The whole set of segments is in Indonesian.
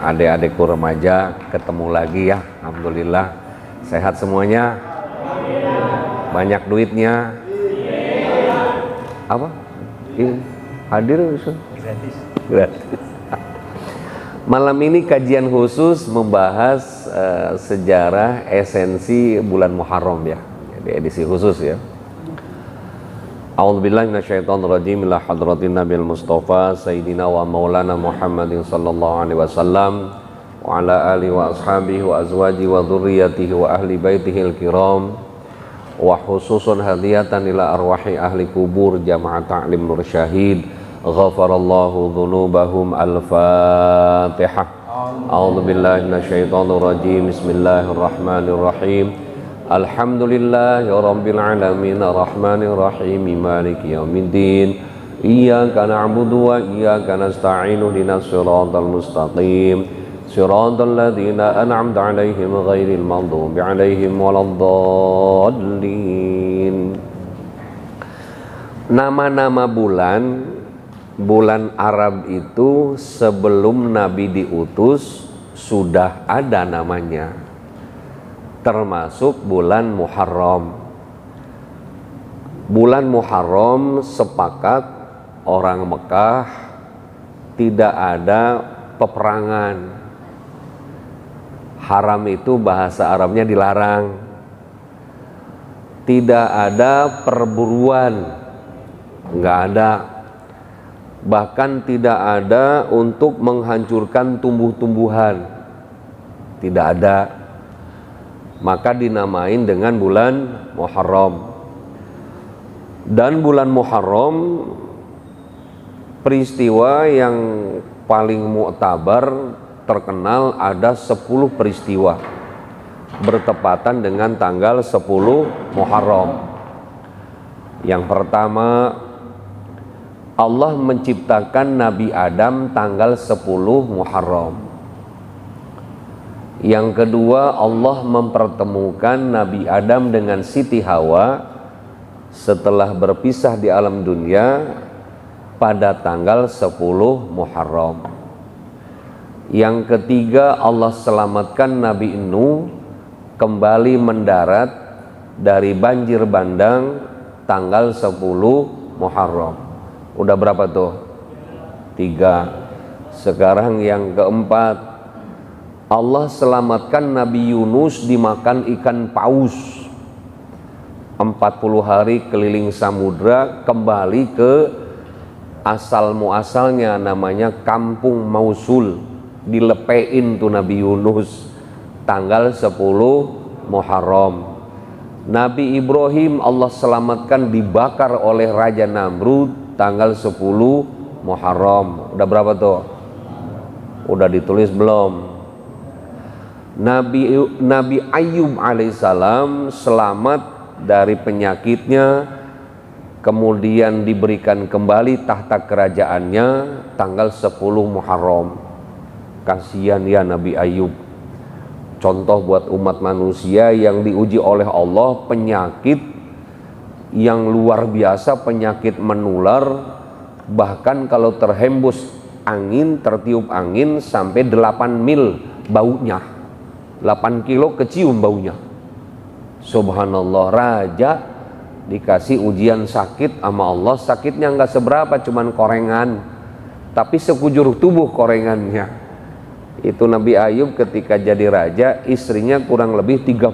adik-adikku remaja, ketemu lagi ya. Alhamdulillah sehat semuanya. Banyak duitnya. Apa? Hadir gratis. Malam ini kajian khusus membahas sejarah esensi bulan Muharram ya. Di edisi khusus ya. A'udzubillahi minasyaitonirrajim. Ila hadratin Nabil Mustafa Sayyidina wa Maulana Muhammadin sallallahu alaihi wasallam wa ala alihi wa ashabihi wa azwajihi wa dzurriyyatihi wa ahli baitihil kiram wa khususun hadiyatan ila arwahi ahli kubur Jamaah Ta'lim Nur Syahid ghafarallahu dzunubahum. Al-Fatihah. A'udzubillahi minasyaitonirrajim. Bismillahirrahmanirrahim. Alhamdulillahi rabbil alamin arrahmanir rahim maliki yaumiddin iyyaka na'budu wa iyyaka nasta'in ihdinas siratal mustaqim siratal ladzina an'amta 'alaihim ghairil maghdubi 'alaihim waladdallin. Nama-nama bulan Arab itu sebelum Nabi diutus sudah ada namanya, termasuk bulan Muharram. Bulan Muharram sepakat orang Mekah tidak ada peperangan. Haram itu bahasa Arabnya dilarang. Tidak ada perburuan, nggak ada. Bahkan tidak ada untuk menghancurkan tumbuh-tumbuhan, tidak ada. Maka dinamain dengan bulan Muharram. Dan bulan Muharram peristiwa yang paling mu'tabar terkenal ada 10 peristiwa bertepatan dengan tanggal 10 Muharram. Yang pertama, Allah menciptakan Nabi Adam tanggal 10 Muharram. Yang kedua, Allah mempertemukan Nabi Adam dengan Siti Hawa setelah berpisah di alam dunia pada tanggal 10 Muharram. Yang ketiga, Allah selamatkan Nabi Nuh kembali mendarat dari banjir bandang tanggal 10 Muharram. Udah berapa tuh? 3. Sekarang yang keempat, Allah selamatkan Nabi Yunus dimakan ikan paus. 40 hari keliling samudra kembali ke asal muasalnya, namanya kampung Mausul. Dilepein tuh Nabi Yunus tanggal 10 Muharram. Nabi Ibrahim Allah selamatkan dibakar oleh Raja Namrud tanggal 10 Muharram. Udah berapa tuh? Udah ditulis belum? Nabi Ayyub alaihissalam selamat dari penyakitnya, kemudian diberikan kembali tahta kerajaannya tanggal 10 Muharram. Kasihan ya Nabi Ayyub. Contoh buat umat manusia yang diuji oleh Allah penyakit yang luar biasa, penyakit menular, bahkan kalau terhembus angin, tertiup angin sampai 8 mil baunya. 8 kilo kecium baunya. Subhanallah, raja dikasih ujian sakit sama Allah. Sakitnya nggak seberapa, cuman korengan, tapi sekujur tubuh korengannya. Itu Nabi Ayub ketika jadi raja, istrinya kurang lebih 30.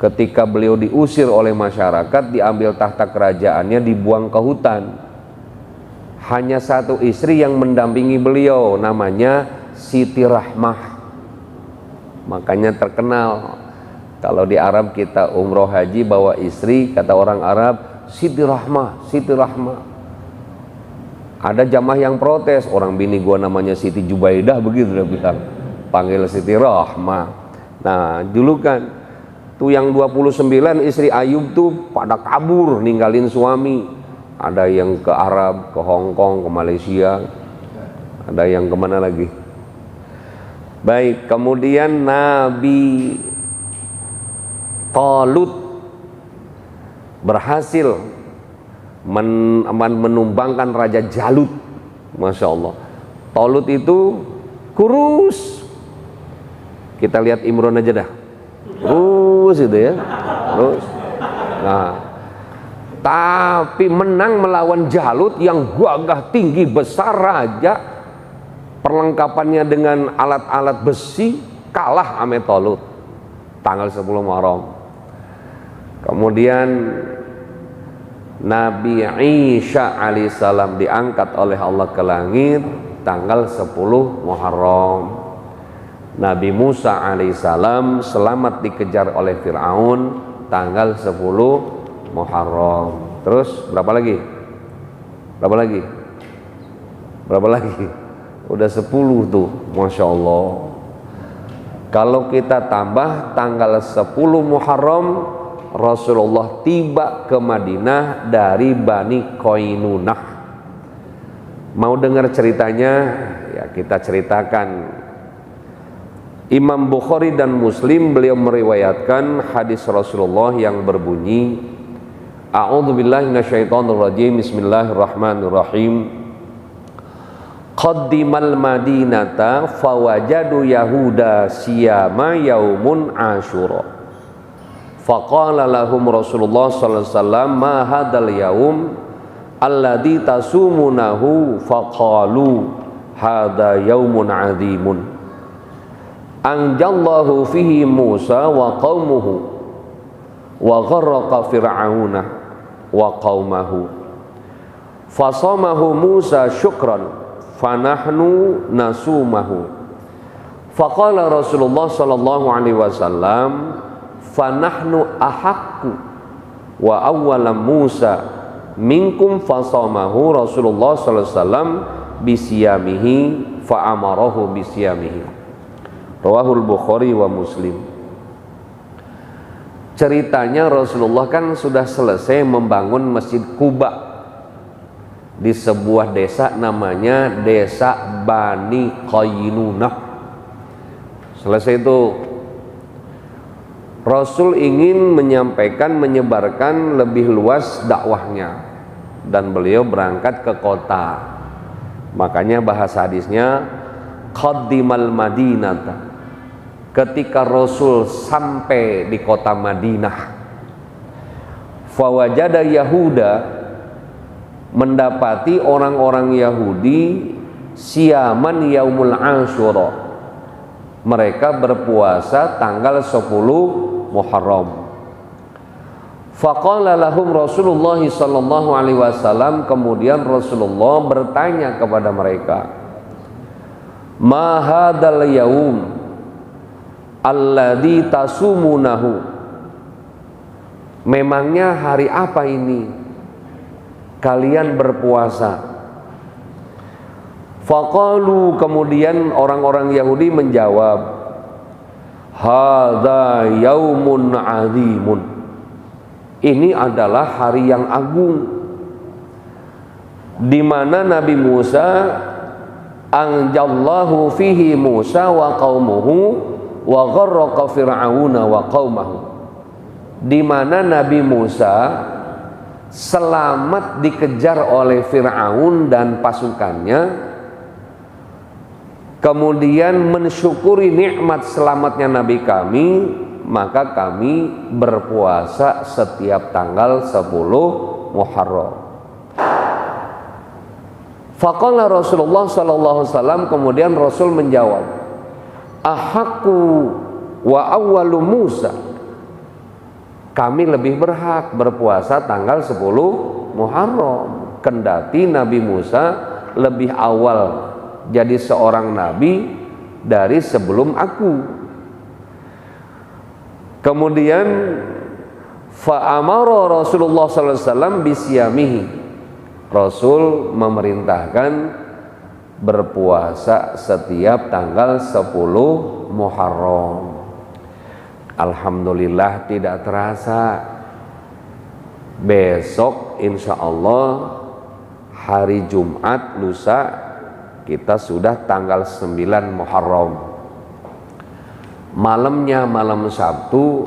Ketika beliau diusir oleh masyarakat, diambil tahta kerajaannya, dibuang ke hutan. Hanya satu istri yang mendampingi beliau, namanya Siti Rahmah. Makanya terkenal kalau di Arab kita umroh haji bawa istri, kata orang Arab, Siti Rahmah, Siti Rahmah. Ada jamaah yang protes, orang bini gua namanya Siti Jubaidah, begitu dia bilang, panggil Siti Rahmah. Nah, julukan tuh yang 29 istri Ayub tuh pada kabur ninggalin suami. Ada yang ke Arab, ke Hong Kong, ke Malaysia, ada yang kemana lagi. Baik, kemudian Nabi Talut berhasil menumbangkan Raja Jalut. Masya Allah, Tolut itu kurus. Kita lihat Imron aja dah, kurus itu ya, terus. Nah, tapi menang melawan Jalut yang gagah tinggi besar raja, perlengkapannya dengan alat-alat besi, kalah ame Tolut tanggal 10 Muharram. Kemudian Nabi Isa alaihissalam diangkat oleh Allah ke langit tanggal 10 Muharram. Nabi Musa alaihissalam selamat dikejar oleh Fir'aun tanggal 10 Muharram. Terus berapa lagi? Berapa lagi? Berapa lagi? Udah 10 tuh, Masya Allah. Kalau kita tambah tanggal 10 Muharram, Rasulullah tiba ke Madinah dari Bani Qainunah. Mau dengar ceritanya? Ya, kita ceritakan. Imam Bukhari dan Muslim beliau meriwayatkan hadis Rasulullah yang berbunyi, A'udzubillahi minasyaitonirrajim, bismillahirrahmanirrahim. Qaddimal madinata fawajadu yahuda siyama yaumun asyura. Faqala lahum Rasulullah sallallahu alaihi wasallam, ma hadzal yaum alladzi tasumunahu? Faqalu hadza yaumun azimun anjallahu fihi Musa wa qaumuhu wa gharraqa fir'auna wa qaumahu fasamahu Musa syukran fanahnu nasumahu. Faqala Rasulullah sallallahu alaihi wasallam, fanahnu ahaqqu wa awwala Musa minkum fasamahu Rasulullah sallallahu alaihi wasallam bisiyamihi fa amarahu bisiyamihi. Rawahul Bukhari wa Muslim. Ceritanya Rasulullah kan sudah selesai membangun Masjid Quba di sebuah desa namanya Desa Bani Qainunah. Selesai itu Rasul ingin menyampaikan, menyebarkan lebih luas dakwahnya, dan beliau berangkat ke kota. Makanya bahasa hadisnya qaddimal madinata. Ketika Rasul sampai di kota Madinah, fawajada Yahuda, mendapati orang-orang Yahudi siaman yaumul asyura, mereka berpuasa tanggal 10 Muharram. Faqala lahum Rasulullah sallallahu alaihi wasallam, kemudian Rasulullah bertanya kepada mereka, ma hadzal yaum alladzi tasumunahu? Memangnya hari apa ini kalian berpuasa? Faqalu, kemudian orang-orang Yahudi menjawab, hadza yaumun azimun. Ini adalah hari yang agung, di mana Nabi Musa anjallahu fihi Musa wa qaumuhu wa gharraqa fir'auna wa qaumahu, di mana Nabi Musa selamat dikejar oleh Fir'aun dan pasukannya, kemudian mensyukuri nikmat selamatnya Nabi kami, maka kami berpuasa setiap tanggal 10 Muharram. Faqala Rasulullah sallallahu alaihi wasallam, kemudian Rasul menjawab, ahaqqu wa awwalu Musa, kami lebih berhak berpuasa tanggal 10 Muharram, kendati Nabi Musa lebih awal jadi seorang nabi dari sebelum aku. Kemudian fa amara Rasulullah sallallahu alaihi wasallam bisyamihi, Rasul memerintahkan berpuasa setiap tanggal 10 Muharram. Alhamdulillah, tidak terasa besok insya Allah hari Jumat lusa kita sudah tanggal 9 Muharram. Malamnya malam Sabtu,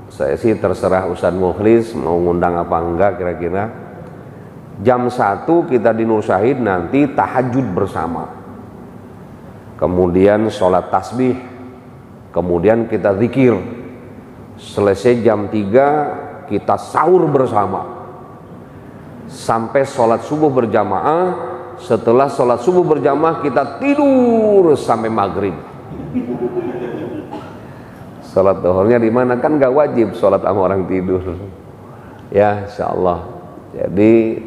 saya sih terserah Ustadz Mukhlis mau ngundang apa enggak, kira-kira jam 1 kita di Nur Syahid nanti tahajud bersama. kemudian sholat tasbih, kemudian kita zikir. Selesai jam 3 kita sahur bersama sampai sholat subuh berjamaah. Setelah sholat subuh berjamaah kita tidur sampai maghrib. Sholat duhurnya di mana? Kan gak wajib sholat sama orang tidur. Ya, insya Allah. Jadi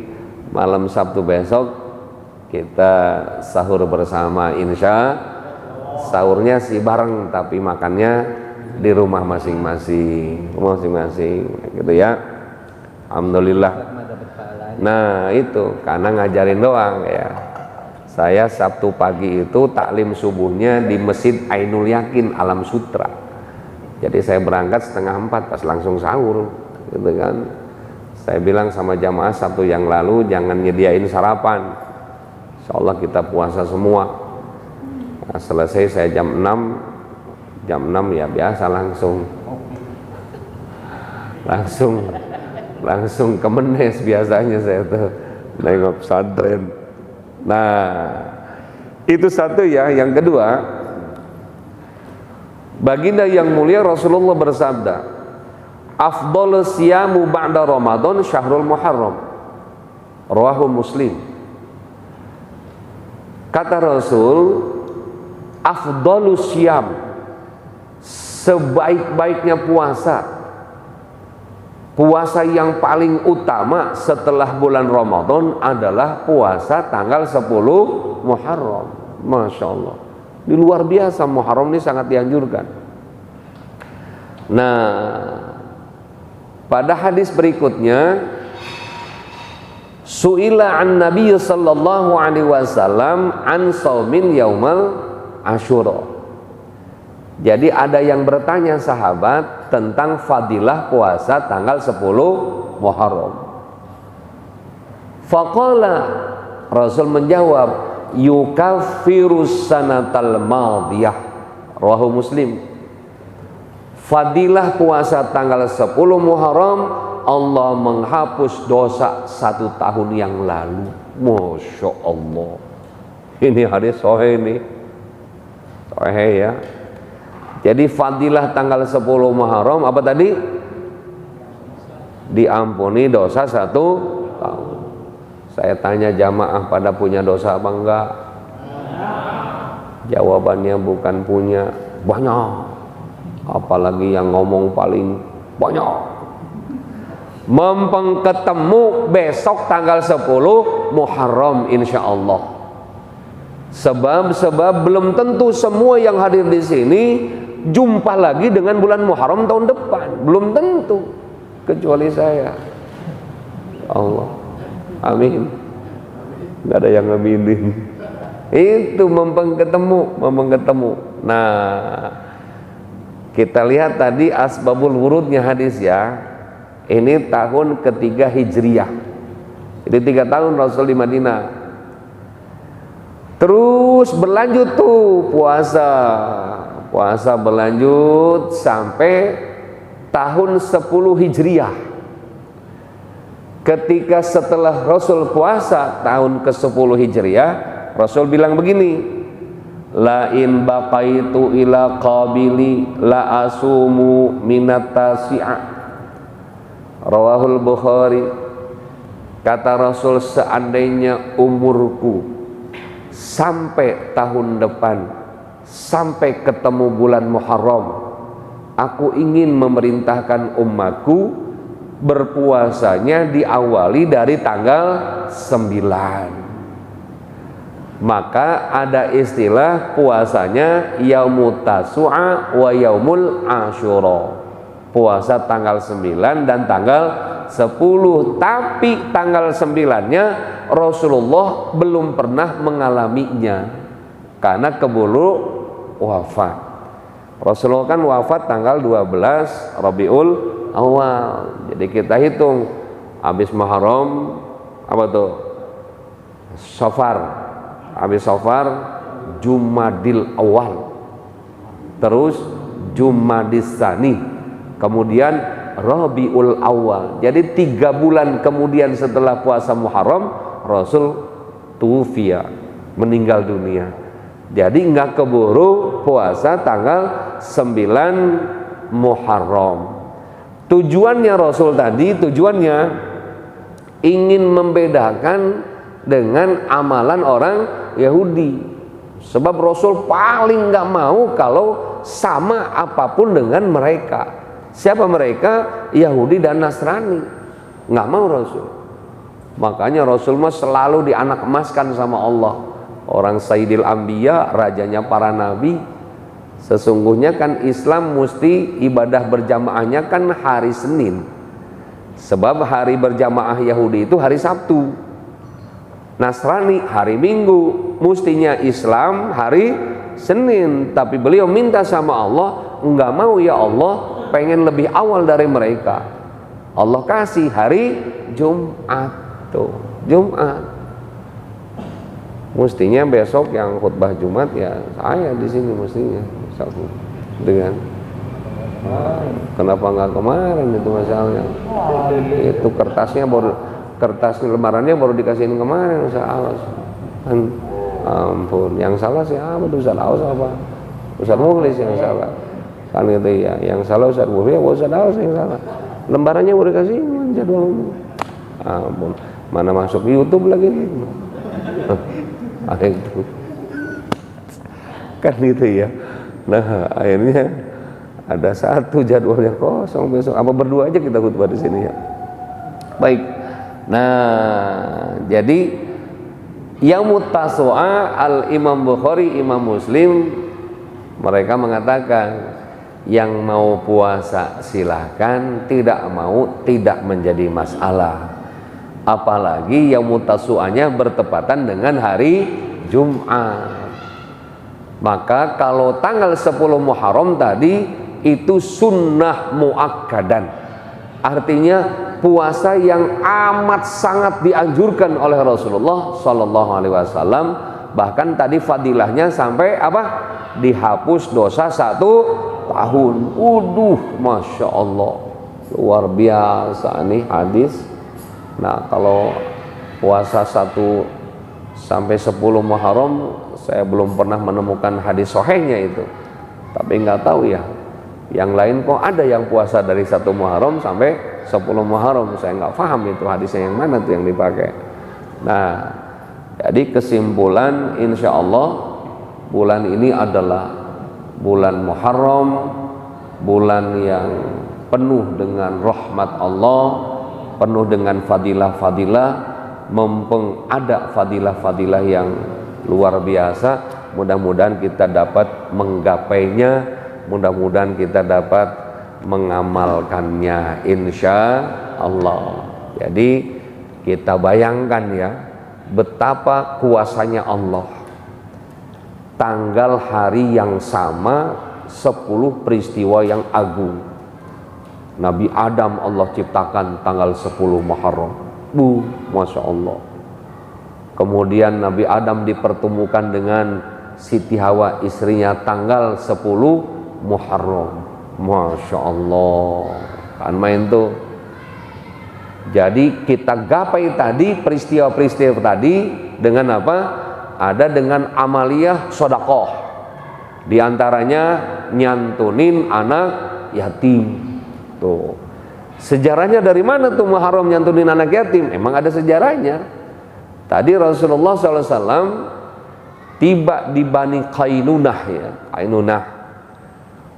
malam Sabtu besok kita sahur bersama, insya. Sahurnya sih bareng, tapi makannya di rumah masing-masing, gitu ya. Alhamdulillah. Nah itu karena ngajarin doang ya. Saya Sabtu pagi itu taklim subuhnya di Masjid Ainul Yakin Alam Sutra. Jadi saya berangkat 3:30 pas langsung sahur, gitu kan. Saya bilang sama jamaah Sabtu yang lalu jangan nyediain sarapan. Insya Allah kita puasa semua. Nah, selesai saya jam 6 ya biasa langsung ke Menes biasanya saya tuh nengok pesantren. Nah itu satu ya. Yang kedua, baginda yang mulia Rasulullah bersabda, afdhalus siyamu ba'da Ramadan syahrul Muharram, rawahu Muslim. Kata Rasul, afdhalus siyam, sebaik-baiknya puasa yang paling utama setelah bulan Ramadan adalah puasa tanggal 10 Muharram. Masya Allah, ini luar biasa. Muharram ini sangat dianjurkan. Nah, pada hadis berikutnya, su'ila an Nabi sallallahu alaihi wasallam an saumin yaumal Asyura. Jadi ada yang bertanya sahabat tentang fadilah puasa tanggal 10 Muharram. Faqala, Rasul menjawab, yukaffirus sanatal madiyah, rawahu Muslim. Fadilah puasa tanggal 10 Muharram, Allah menghapus dosa 1 tahun yang lalu. Masya Allah, ini hadis sahih nih, sahih ya. Jadi fadilah tanggal 10 Muharram apa tadi? Diampuni dosa 1 tahun. Saya tanya jamaah pada punya dosa apa enggak? Jawabannya bukan punya, banyak. Apalagi yang ngomong paling banyak. Mumpung ketemu besok tanggal 10 Muharram insya Allah. Sebab belum tentu semua yang hadir di sini jumpa lagi dengan bulan Muharram tahun depan, belum tentu, kecuali saya. Allah, amin. Nggak ada yang ngaminin. Itu mumpung ketemu. Nah, kita lihat tadi asbabul wurudnya hadis ya. Ini tahun ketiga Hijriyah. Jadi 3 tahun Rasul di Madinah. Terus berlanjut tuh puasa berlanjut sampai tahun 10 Hijriyah. Ketika setelah Rasul puasa tahun ke-10 Hijriyah, Rasul bilang begini, la in baqaitu ila qabili la asumu minat tasi'a, rawahul Bukhari. Kata Rasul, seandainya umurku sampai tahun depan, sampai ketemu bulan Muharram, aku ingin memerintahkan umatku berpuasanya diawali dari tanggal 9. Maka ada istilah puasanya yaumut tasu'a wa yaumul asyura, puasa tanggal 9 dan tanggal 10. Tapi tanggal 9-nya Rasulullah belum pernah mengalaminya karena keburu wafat. Rasulullah kan wafat tanggal 12 Rabiul Awal. Jadi kita hitung habis Muharram apa tuh? Safar. Habis Safar Jumadil Awal. Terus Jumadis Tsani. Kemudian Rabiul Awal. Jadi 3 bulan kemudian setelah puasa Muharram Rasul tufiya, meninggal dunia. Jadi nggak keburu puasa tanggal 9 Muharram. Tujuannya Rasul tadi, tujuannya ingin membedakan dengan amalan orang Yahudi. Sebab Rasul paling nggak mau kalau sama apapun dengan mereka. Siapa mereka? Yahudi dan Nasrani. Nggak mau Rasul. Makanya Rasul mah selalu dianak emaskan sama Allah. Orang Sayyidil Anbiya, rajanya para nabi. Sesungguhnya kan Islam mesti ibadah berjamaahnya kan hari Senin. Sebab hari berjamaah Yahudi itu hari Sabtu, Nasrani hari Minggu, mestinya Islam hari Senin. Tapi beliau minta sama Allah, enggak mau ya Allah, pengen lebih awal dari mereka. Allah kasih hari Jumat tuh, Jumat. Mestinya besok yang khutbah Jumat ya saya di sini mestinya dengan kenapa nggak kemarin itu masalahnya. Itu kertas lembarannya baru dikasihin kemarin. Ustaz Awas kan, ampun, yang salah siapa tuh? Ustaz Awas apa Ustaz Mukhlis yang salah kan gitu ya? Yang salah Ustaz Mukhlis, Ustaz Awas yang salah. Lembarannya baru dikasihin jadwalnya. Ampun, mana masuk YouTube lagi nih. Itu kan gitu ya. Nah akhirnya ada satu jadwalnya kosong besok. Apa berdua aja kita khutbah di sini ya. Baik. Nah jadi Yaumut Tasu'a, Al Imam Bukhari, Imam Muslim mereka mengatakan yang mau puasa silahkan, tidak mau tidak menjadi masalah. Apalagi Yaumut Tasu'anya bertepatan dengan hari Jumat. Maka kalau tanggal 10 Muharram tadi itu sunnah muakkadan. Artinya puasa yang amat sangat dianjurkan oleh Rasulullah Sallallahu Alaihi Wasallam. Bahkan tadi fadilahnya sampai apa? Dihapus dosa 1 tahun. Masya Allah, luar biasa nih hadis. Nah kalau puasa 1 sampai 10 Muharram saya belum pernah menemukan hadis sahihnya itu. Tapi nggak tahu ya, yang lain kok ada yang puasa dari 1 Muharram sampai 10 Muharram. Saya nggak paham itu hadisnya yang mana tuh yang dipakai. Nah jadi kesimpulan, insya Allah bulan ini adalah bulan Muharram, bulan yang penuh dengan rahmat Allah, penuh dengan fadilah-fadilah, mumpung ada fadilah-fadilah yang luar biasa. Mudah-mudahan kita dapat menggapainya, mudah-mudahan kita dapat mengamalkannya insya Allah. Jadi kita bayangkan ya betapa kuasanya Allah. Tanggal hari yang sama 10 peristiwa yang agung. Nabi Adam Allah ciptakan tanggal 10 Muharram. Masya Allah. Kemudian Nabi Adam dipertemukan dengan Siti Hawa istrinya tanggal 10 Muharram. Masya Allah. Kan main tuh. Jadi kita gapai tadi peristiwa-peristiwa tadi dengan apa? Ada dengan amaliyah sodakoh. Di antaranya nyantunin anak yatim. Tuh. Sejarahnya dari mana tuh Muharram nyantunin anak yatim? Emang ada sejarahnya. Tadi Rasulullah SAW tiba di Bani Qainunah ya, Qainunah.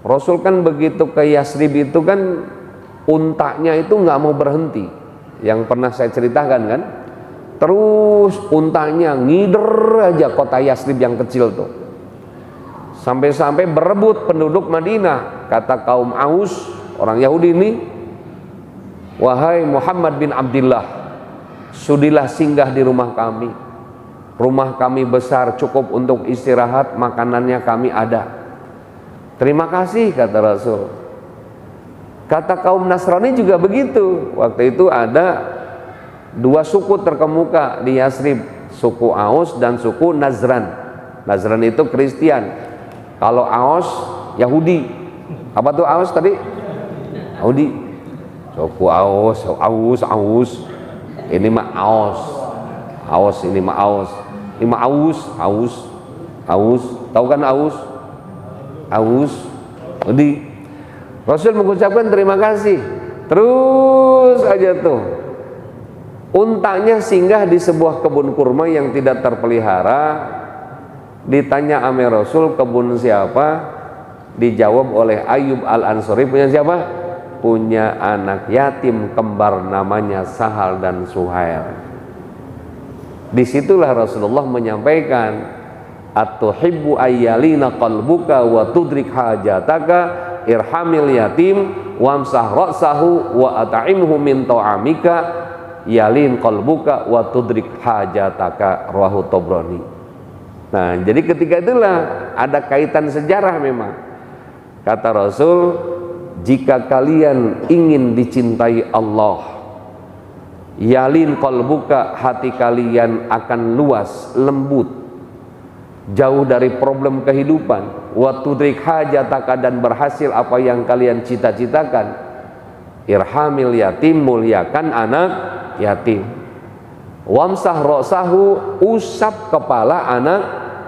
Rasul kan begitu ke Yasrib itu kan untanya itu nggak mau berhenti. Yang pernah saya ceritakan kan, terus untanya ngider aja kota Yasrib yang kecil tuh. Sampai-sampai berebut penduduk Madinah. Kata kaum Aus, orang Yahudi ini, wahai Muhammad bin Abdullah, sudilah singgah di rumah kami. Rumah kami besar, cukup untuk istirahat, makanannya kami ada. Terima kasih, kata Rasul. Kata kaum Nasrani juga begitu. Waktu itu ada 2 suku terkemuka di Yasrib, suku Aus dan suku Nazran. Nazran itu Kristen. Kalau Aus Yahudi. Apa tuh Aus tadi? Yahudi. Suku Aus. Ini mah Aus. Ini mah Aus. Ini mah Aus. Tahu kan aus? Aus. Jadi Rasul mengucapkan terima kasih. Terus aja tuh. Untanya singgah di sebuah kebun kurma yang tidak terpelihara. Ditanya ame Rasul, kebun siapa? Dijawab oleh Ayyub Al-Ansari, punya siapa? Punya anak yatim kembar namanya Sahal dan Suhail. Disitulah Rasulullah menyampaikan, atuhibbu ayyalina qalbuka wa tudrik hajataka irhamil yatim wamsah ra'sahu wa at'imhu min ta'amika yalin qalbuka wa tudrik hajataka, rawahu Tabrani. Nah, jadi ketika itulah ada kaitan sejarah memang. Kata Rasul, jika kalian ingin dicintai Allah, yalin qalbuka, hati kalian akan luas, lembut, jauh dari problem kehidupan, wa tudrik hajataka, dan berhasil apa yang kalian cita-citakan, irhamil yatim, muliakan anak yatim, wamsah ra'sahu, usap kepala anak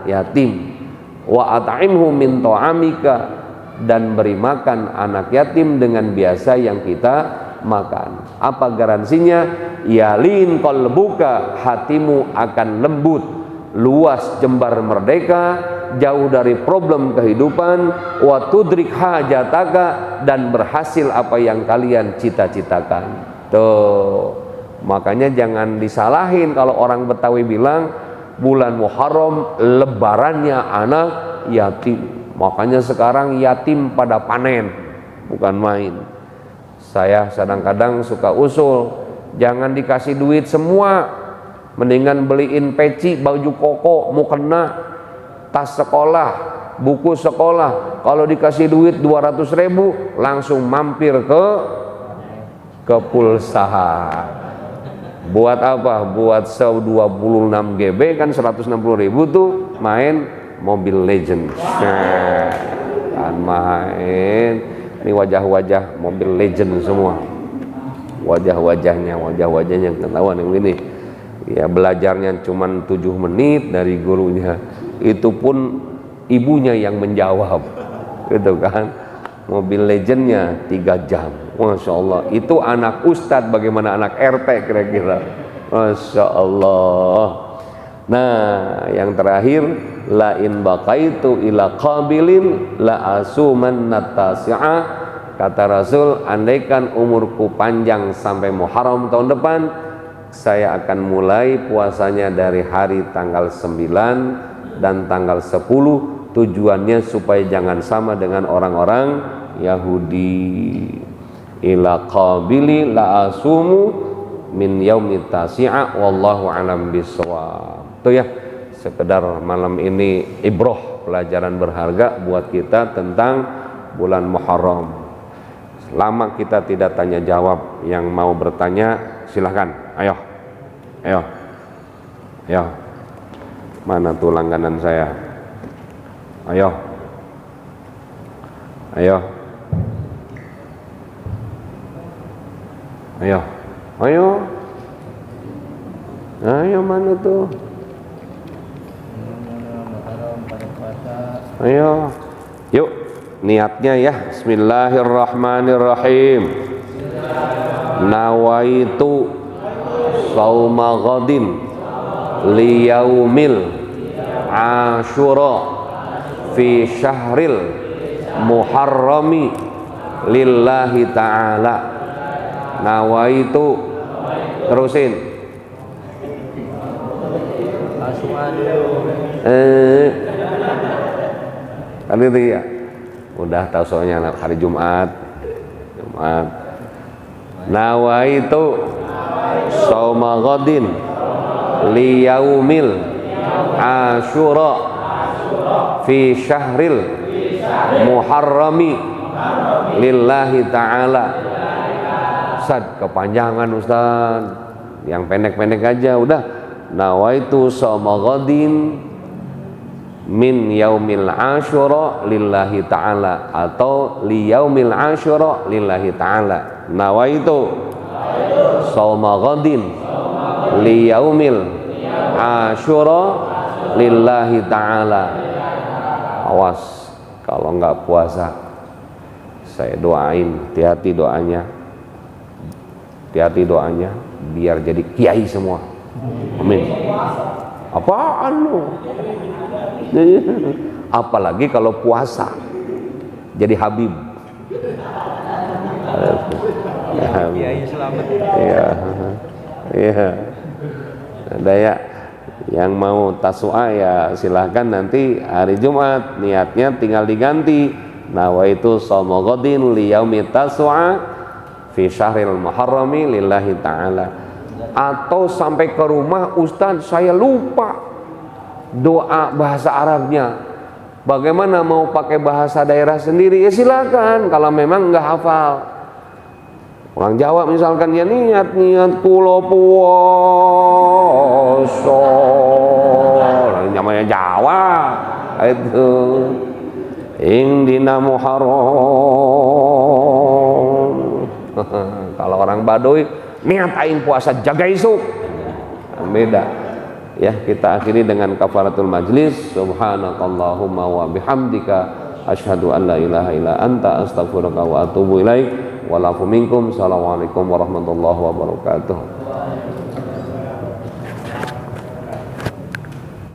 yatim, wa at'imhu min ta'amika, dan beri makan anak yatim dengan biasa yang kita makan. Apa garansinya? Yalin qalbuka, hatimu akan lembut, luas, jembar, merdeka, jauh dari problem kehidupan, wa tudrik hajataka, dan berhasil apa yang kalian cita-citakan. Tuh, makanya jangan disalahin kalau orang Betawi bilang bulan Muharram lebarannya anak yatim. Makanya sekarang yatim pada panen, bukan main. Saya kadang-kadang suka usul, jangan dikasih duit semua, mendingan beliin peci, baju koko, mukena, tas sekolah, buku sekolah. Kalau dikasih duit 200.000 langsung mampir ke pulsa. Buat apa? Buat 26 GB kan 160.000 tuh main Mobile Legends. Nah, kan main. Ini wajah-wajah Mobile Legends semua. Wajahnya ketahuan yang ini. Ya, belajarnya cuma 7 menit dari gurunya. Itu pun ibunya yang menjawab. Gitu kan. Mobile Legendnya 3 jam. Masya Allah. Itu anak ustadz, bagaimana anak RT kira-kira. Masya Allah. Nah, yang terakhir, la in baqaitu ila qabilin la asuman natasi'a. Kata Rasul, andaikan umurku panjang sampai Muharram tahun depan, saya akan mulai puasanya dari hari tanggal 9 dan tanggal 10. Tujuannya supaya jangan sama dengan orang-orang Yahudi. Ila qabili la asumu min yaumit tasi'a wallahu alam bisawab. Itu ya, sekedar malam ini ibroh, pelajaran berharga buat kita tentang bulan Muharram. Lama kita tidak tanya jawab. Yang mau bertanya silahkan. Ayo. Mana tuh langganan saya? Ayo. Mana tuh? Ayo, yuk, niatnya ya. Bismillahirrahmanirrahim. Nawaitu shauma ghadin liyaumil Asyura fi syahril Muharrami lillahi ta'ala. Nawaitu, terusin. Kan itu ya. Udah tahu soalnya hari Jumat. Nawaitu shauma ghadin liyaumil Asyura fi syahril Muharrami lillahi ta'ala. Ustaz, kepanjangan Ustaz. Yang pendek-pendek aja udah. Nawaitu shauma ghadin min yaumil Asyura lillahi ta'ala, atau li yaumil Asyura lillahi ta'ala. Nawaitu shauma ghadin li yaumil Asyura lillahi ta'ala. awas kalau nggak puasa. Saya doain, hati-hati doanya, hati-hati doanya, biar jadi kiai semua. Amin. Apaan lu? Apalagi kalau puasa jadi Habib. Kiai selamat. Iya, iya. Ada ya yang mau tasua ya silahkan nanti hari Jumat niatnya tinggal diganti. Nawaitu shauma ghadin liyaumi tasua fi syahril muharrami lillahi ta'ala. Atau sampai ke rumah, Ustaz saya lupa doa bahasa Arabnya, bagaimana mau pakai bahasa daerah sendiri? Ya silakan kalau memang nggak hafal. Orang Jawa misalkan ya niat kulo puasa, namanya Jawa itu ing dina Muharram. Kalau orang Baduy niat aing puasa jaga isuk, beda. Ya, kita akhiri dengan kafaratul majlis. Subhanakallahumma wa bihamdika asyhadu an la ilaha illa anta astaghfiruka wa atubu ilaik. Walafu minkum. Assalamualaikum warahmatullahi wabarakatuh.